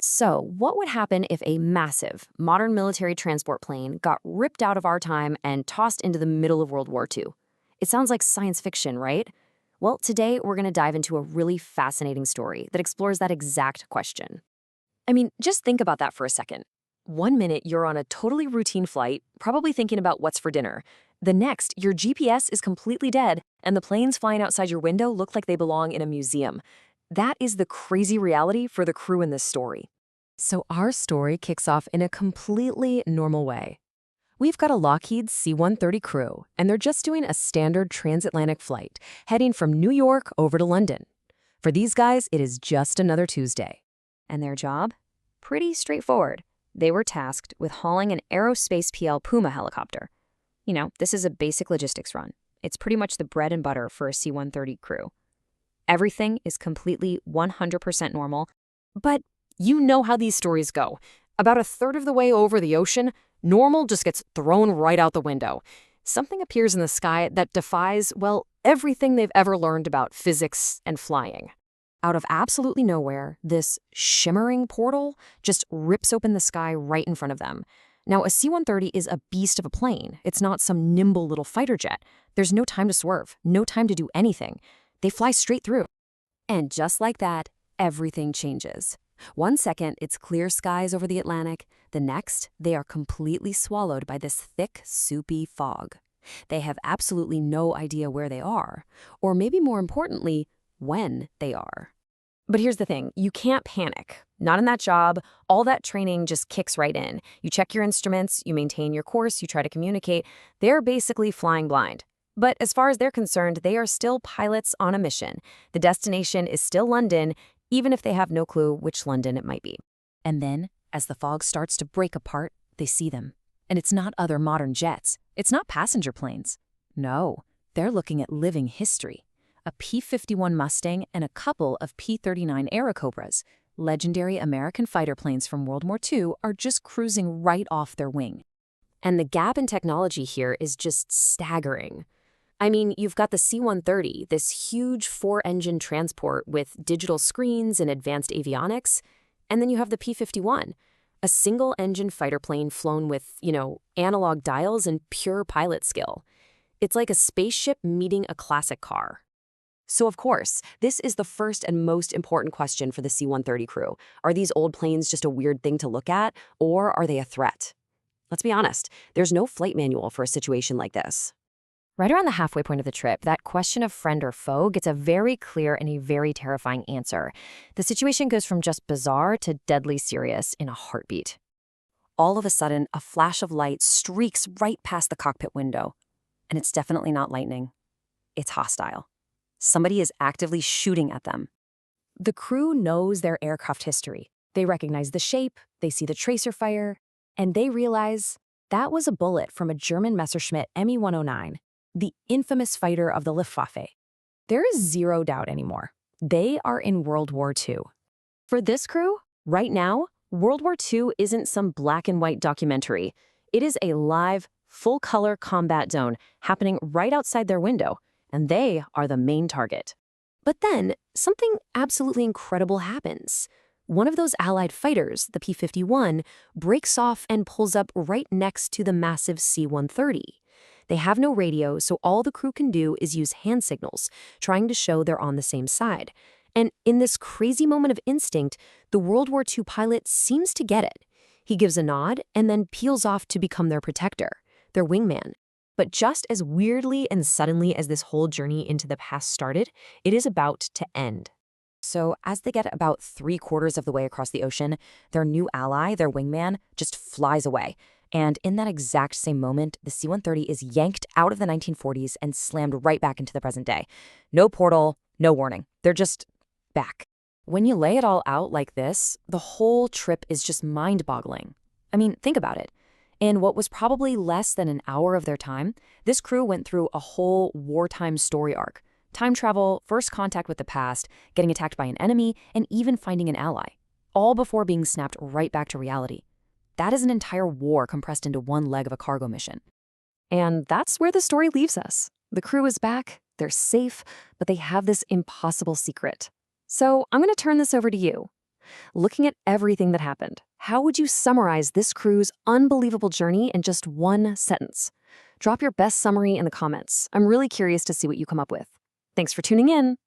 So, what would happen if a massive, modern military transport plane got ripped out of our time and tossed into the middle of World War II? It sounds like science fiction, right? Well, today we're going to dive into a really fascinating story that explores that exact question. I mean, just think about that for a second. One minute you're on a totally routine flight, probably thinking about what's for dinner. The next, your GPS is completely dead, and the planes flying outside your window look like they belong in a museum. That is the crazy reality for the crew in this story. So our story kicks off in a completely normal way. We've got a Lockheed C-130 crew, and they're just doing a standard transatlantic flight, heading from New York over to London. For these guys, it is just another Tuesday. And their job? Pretty straightforward. They were tasked with hauling an Aerospace PL Puma helicopter. You know, this is a basic logistics run. It's pretty much the bread and butter for a C-130 crew. Everything is completely 100% normal, but you know how these stories go. About a third of the way over the ocean, normal just gets thrown right out the window. Something appears in the sky that defies, well, everything they've ever learned about physics and flying. Out of absolutely nowhere, this shimmering portal just rips open the sky right in front of them. Now, a C-130 is a beast of a plane. It's not some nimble little fighter jet. There's no time to swerve, no time to do anything. They fly straight through. And just like that, everything changes. One second, it's clear skies over the Atlantic. The next, they are completely swallowed by this thick, soupy fog. They have absolutely no idea where they are, or maybe more importantly, when they are. But here's the thing, you can't panic. Not in that job. All that training just kicks right in. You check your instruments, you maintain your course, you try to communicate. They're basically flying blind. But as far as they're concerned, they are still pilots on a mission. The destination is still London, even if they have no clue which London it might be. And then, as the fog starts to break apart, they see them. And it's not other modern jets. It's not passenger planes. No, they're looking at living history. A P-51 Mustang and a couple of P-39 Airacobras, legendary American fighter planes from World War II, are just cruising right off their wing. And the gap in technology here is just staggering. I mean, you've got the C-130, this huge four-engine transport with digital screens and advanced avionics, and then you have the P-51, a single-engine fighter plane flown with, analog dials and pure pilot skill. It's like a spaceship meeting a classic car. So of course, this is the first and most important question for the C-130 crew. Are these old planes just a weird thing to look at, or are they a threat? Let's be honest, there's no flight manual for a situation like this. Right around the halfway point of the trip, that question of friend or foe gets a very clear and a very terrifying answer. The situation goes from just bizarre to deadly serious in a heartbeat. All of a sudden, a flash of light streaks right past the cockpit window. And it's definitely not lightning. It's hostile. Somebody is actively shooting at them. The crew knows their aircraft history. They recognize the shape, they see the tracer fire, and they realize that was a bullet from a German Messerschmitt Me-109. The infamous fighter of the Luftwaffe. There is zero doubt anymore. They are in World War II. For this crew, right now, World War II isn't some black and white documentary. It is a live, full-color combat zone happening right outside their window, and they are the main target. But then, something absolutely incredible happens. One of those Allied fighters, the P-51, breaks off and pulls up right next to the massive C-130. They have no radio, so all the crew can do is use hand signals, trying to show they're on the same side. And in this crazy moment of instinct, the World War II pilot seems to get it. He gives a nod and then peels off to become their protector, their wingman. But just as weirdly and suddenly as this whole journey into the past started, it is about to end. So as they get about 3/4 of the way across the ocean, their new ally, their wingman, just flies away. And in that exact same moment, the C-130 is yanked out of the 1940s and slammed right back into the present day. No portal, no warning. They're just back. When you lay it all out like this, the whole trip is just mind-boggling. I mean, think about it. In what was probably less than an hour of their time, this crew went through a whole wartime story arc. Time travel, first contact with the past, getting attacked by an enemy, and even finding an ally. All before being snapped right back to reality. That is an entire war compressed into one leg of a cargo mission. And that's where the story leaves us. The crew is back, they're safe, but they have this impossible secret. So I'm going to turn this over to you. Looking at everything that happened, how would you summarize this crew's unbelievable journey in just one sentence? Drop your best summary in the comments. I'm really curious to see what you come up with. Thanks for tuning in.